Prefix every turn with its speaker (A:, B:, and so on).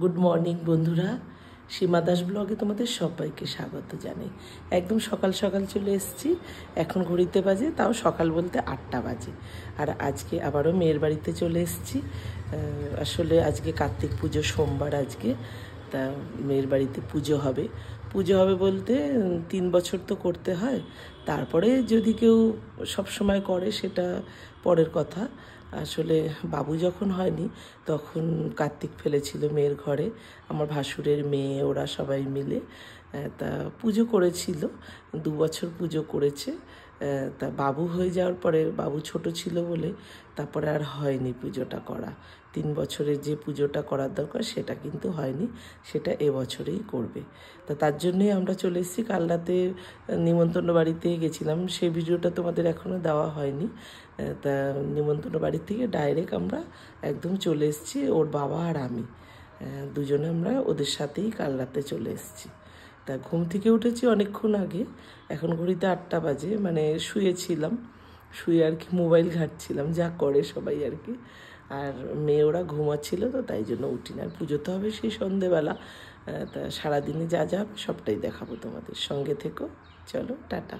A: Good morning বন্ধুরা, সীমা দাস ব্লগে তোমাদের সবাইকে স্বাগত জানাই। একদম সকাল সকাল চলে এসেছি। এখন ঘড়িতে বাজে, তাও সকাল বলতে 8টা বাজে। আর আজকে আবারও মেয়ের বাড়িতে চলে এসেছি। আসলে আজকে কার্তিক পুজো, সোমবার আজকে। তা মেয়ের বাড়িতে পুজো হবে। পুজো হবে বলতে 3 বছর তো করতে হয়, তারপরে যদি কেউ সব সময় করে সেটা পরের কথা। আসলে বাবু যখন হয়নি তখন কার্তিক ফেলেছিল মেয়ের ঘরে, আমার ভাসুরের মেয়ে ওরা সবাই মিলে। তা পুজো করেছিল, 2 বছর পুজো করেছে। তা বাবু হয়ে যাওয়ার পরে, বাবু ছোট ছিল বলে তারপরে আর হয়নি পুজোটা করা। 3 বছরের যে পুজোটা করার দরকার সেটা কিন্তু হয়নি, সেটা এবছরেই করবে। তা তার জন্যই আমরা চলে এসেছি। কাল রাতে নিমন্ত্রণ বাড়িতে গেছিলাম, সেই ভিডিওটা তোমাদের এখনও দেওয়া হয়নি। তা নিমন্ত্রণ বাড়ি থেকে ডাইরেক্ট আমরা একদম চলে এসেছি, ওর বাবা আর আমি দুজনে আমরা ওদের সাথেই কাল রাতে চলে এসেছি। তা ঘুম থেকে উঠেছি অনেকক্ষণ আগে, এখন ঘড়িতে 8টা বাজে। মানে শুয়েছিলাম, শুয়ে আর কি মোবাইল ঘাঁটছিলাম, যা করে সবাই আর কি। আর মেয়ে ওরা ঘুমাচ্ছিল, তো তাই জন্য উঠি না। আর পুজো তো হবে সেই সন্ধেবেলা। তা সারাদিনে যা যা সবটাই দেখাবো তোমাদের, সঙ্গে থেকো। চলো, টাটা।